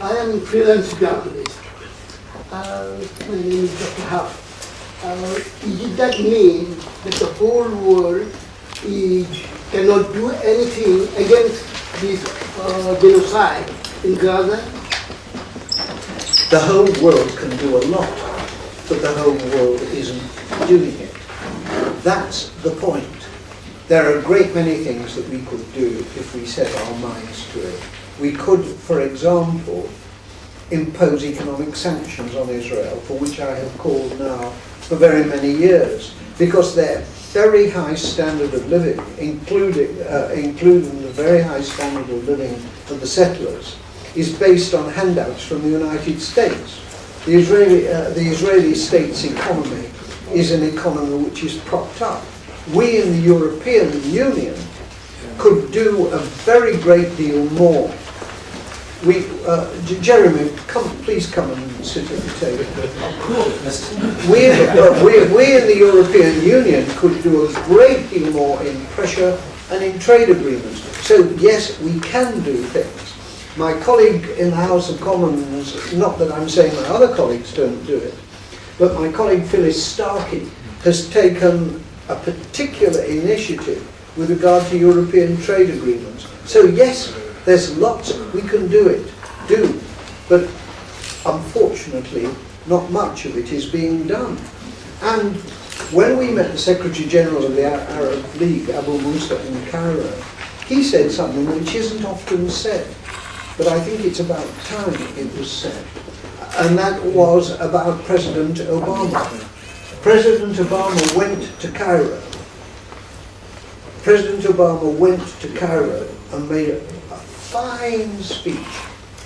I am freelance journalist. My name is Dr. Huff. Does that mean that the whole world cannot do anything against this genocide in Gaza? The whole world can do a lot, but the whole world isn't doing it. That's the point. There are a great many things that we could do if we set our minds to it. We could, for example, impose economic sanctions on Israel, for which I have called now for very many years, because their very high standard of living, including the very high standard of living of the settlers, is based on handouts from the United States. The Israeli state's economy is an economy which is propped up. We in the European Union could do a very great deal more. Jeremy, please come and sit at the table. We in the European Union could do a great deal more in pressure and in trade agreements. So yes, we can do things. My colleague in the House of Commons, not that I'm saying my other colleagues don't do it, but my colleague Phyllis Starkey has taken a particular initiative with regard to European trade agreements. So yes, there's lots we can do, but unfortunately not much of it is being done. And when we met the Secretary General of the Arab League, Abu Musa, in Cairo, he said something which isn't often said, but I think it's about time it was said, and that was about President Obama. President Obama went to Cairo. President Obama went to Cairo and made a fine speech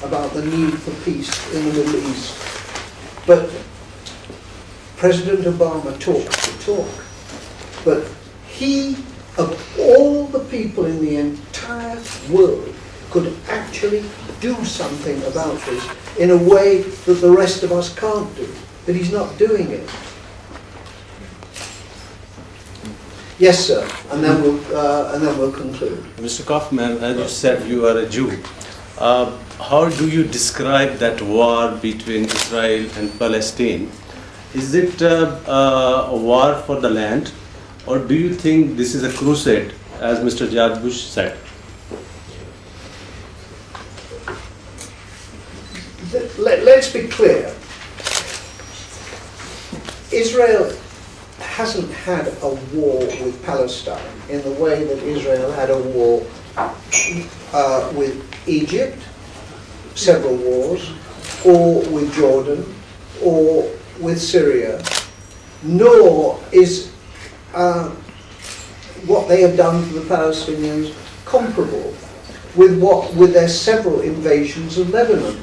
about the need for peace in the Middle East. But President Obama talked the talk. But he, of all the people in the entire world, could actually do something about this in a way that the rest of us can't do. But he's not doing it. Yes, sir, and then we'll conclude. Mr. Kaufman, as you said, you are a Jew. How do you describe that war between Israel and Palestine? Is it a war for the land, or do you think this is a crusade, as Mr. George Bush said? Let's be clear. Israel hasn't had a war with Palestine in the way that Israel had a war with Egypt, several wars, or with Jordan, or with Syria, nor is what they have done for the Palestinians comparable with their several invasions of Lebanon,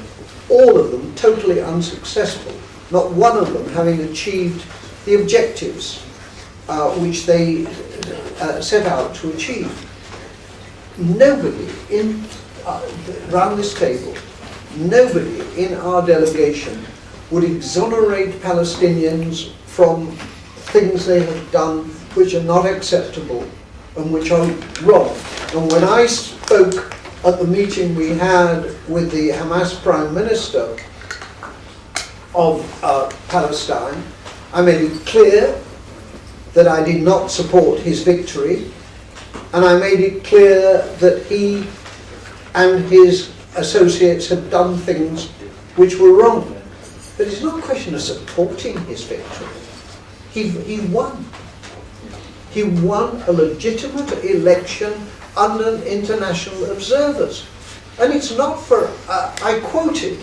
all of them totally unsuccessful, not one of them having achieved the objectives which they set out to achieve. Nobody around this table, nobody in our delegation would exonerate Palestinians from things they have done which are not acceptable and which are wrong. And when I spoke at the meeting we had with the Hamas Prime Minister of Palestine, I made it clear that I did not support his victory, and I made it clear that he and his associates had done things which were wrong. But it's not a question of supporting his victory. He won. He won a legitimate election under international observers. And it's not for, I quoted,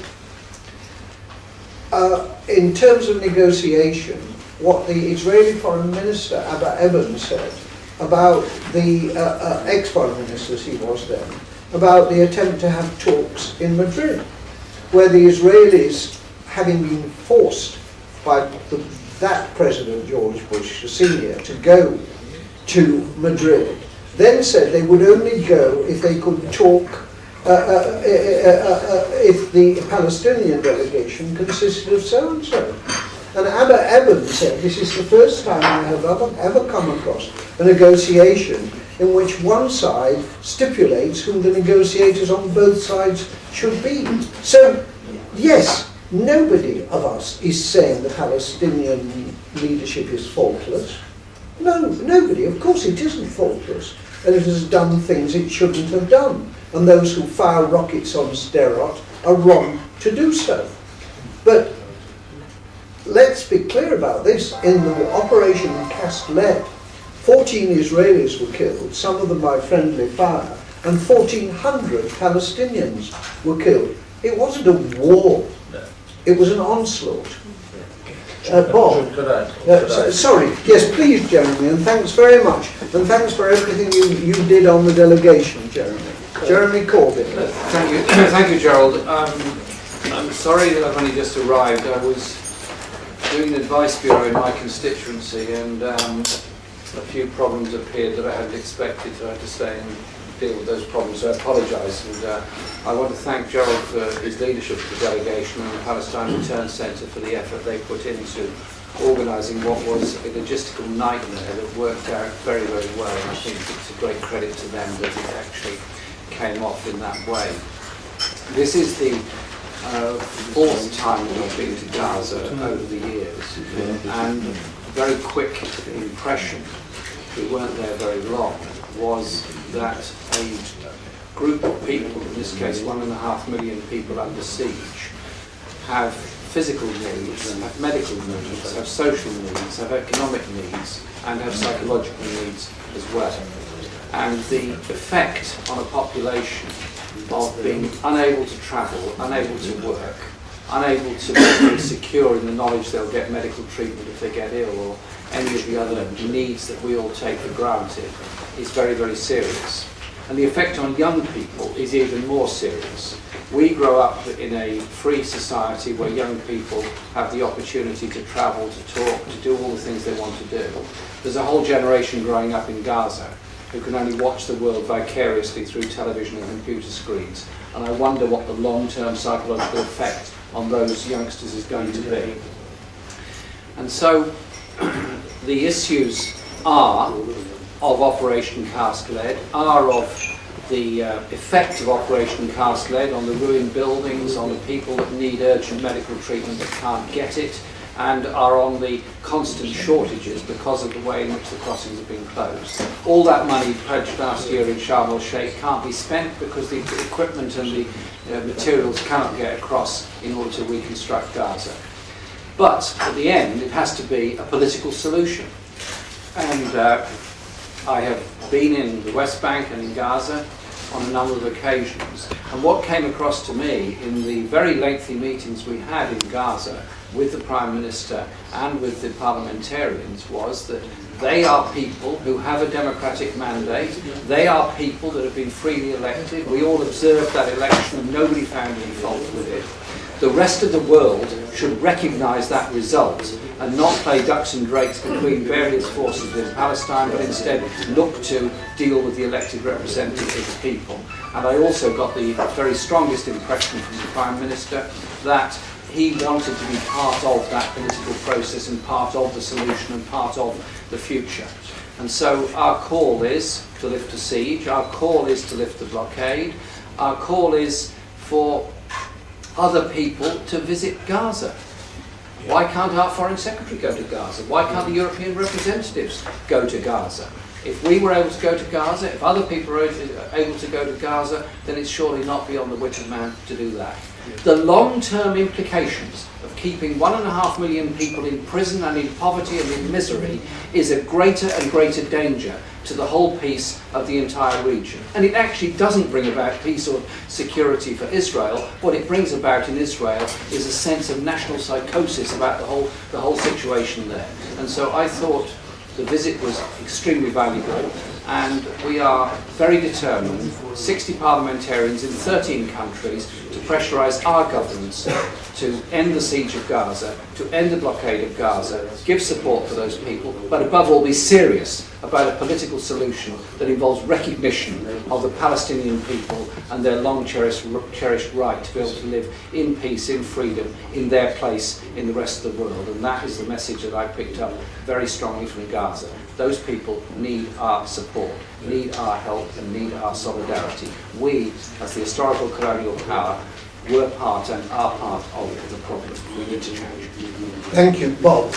in terms of negotiation, what the Israeli Foreign Minister, Abba Eban, said about the ex-foreign minister, as he was then, about the attempt to have talks in Madrid, where the Israelis, having been forced by that President George Bush Sr. to go to Madrid, then said they would only go if they could talk, if the Palestinian delegation consisted of so-and-so. And Abba Eban said, this is the first time I have ever come across a negotiation in which one side stipulates who the negotiators on both sides should be. So Yes, nobody of us is saying the Palestinian leadership is faultless. No, nobody. Of course it isn't faultless. And it has done things it shouldn't have done. And those who fire rockets on Sderot are wrong to do so. But let's be clear about this. In the Operation Cast Lead, 14 Israelis were killed, some of them by friendly fire, and 1,400 Palestinians were killed. It wasn't a war. It was an onslaught. Bob, sorry, yes, please, Jeremy, and thanks very much. And thanks for everything you did on the delegation, Jeremy. Jeremy Corbyn. Thank you, thank you, Gerald. I'm sorry that I've only just arrived. I was doing an advice bureau in my constituency, and a few problems appeared that I hadn't expected, so I had to stay and deal with those problems, so I apologise. And I want to thank Gerald for his leadership of the delegation and the Palestine Return Centre for the effort they put into organising what was a logistical nightmare that worked out very, very well. And I think it's a great credit to them that it actually came off in that way. This is the fourth time that I've been to Gaza over the years, and a very quick impression, we weren't there very long, was that a group of people, in this case 1.5 million people under siege, have physical needs, have medical needs, have social needs, have economic needs, and have psychological needs as well. And the effect on a population of being unable to travel, unable to work, unable to be secure in the knowledge they'll get medical treatment if they get ill, or any of the other needs that we all take for granted, is very, very serious. And the effect on young people is even more serious. We grow up in a free society where young people have the opportunity to travel, to talk, to do all the things they want to do. There's a whole generation growing up in Gaza who can only watch the world vicariously through television and computer screens. And I wonder what the long-term psychological effect on those youngsters is going to be. And so the issues are of Operation Cast Lead, are of the effect of Operation Cast Lead on the ruined buildings, on the people that need urgent medical treatment that can't get it, and are on the constant shortages because of the way in which the crossings have been closed. All that money pledged last year in Sharm el-Sheikh can't be spent because the equipment and the materials cannot get across in order to reconstruct Gaza. But at the end, it has to be a political solution. And I have been in the West Bank and in Gaza on a number of occasions. And what came across to me in the very lengthy meetings we had in Gaza with the Prime Minister and with the parliamentarians was that they are people who have a democratic mandate. They are people that have been freely elected. We all observed that election and nobody found any fault with it. The rest of the world should recognise that result and not play ducks and drakes between various forces in Palestine, but instead look to deal with the elected representatives of the people. And I also got the very strongest impression from the Prime Minister that he wanted to be part of that political process and part of the solution and part of the future. And so our call is to lift the siege, our call is to lift the blockade, our call is for other people to visit Gaza. Why can't our Foreign Secretary go to Gaza? Why can't the European representatives go to Gaza? If we were able to go to Gaza, if other people are able to go to Gaza, then it's surely not beyond the wit of man to do that. The long-term implications of keeping 1.5 million people in prison and in poverty and in misery is a greater and greater danger to the whole peace of the entire region. And it actually doesn't bring about peace or security for Israel. What it brings about in Israel is a sense of national psychosis about the whole situation there. And so I thought the visit was extremely valuable, and we are very determined, 60 parliamentarians in 13 countries, to pressurise our governments to end the siege of Gaza, to end the blockade of Gaza, give support for those people, but above all be serious about a political solution that involves recognition of the Palestinian people and their long-cherished right to be able to live in peace, in freedom, in their place in the rest of the world. And that is the message that I picked up very strongly from Gaza. Those people need our support, need our help, and need our solidarity. We, as the historical colonial power, we're part and are part of the problem. We need to change. Thank you, Bob.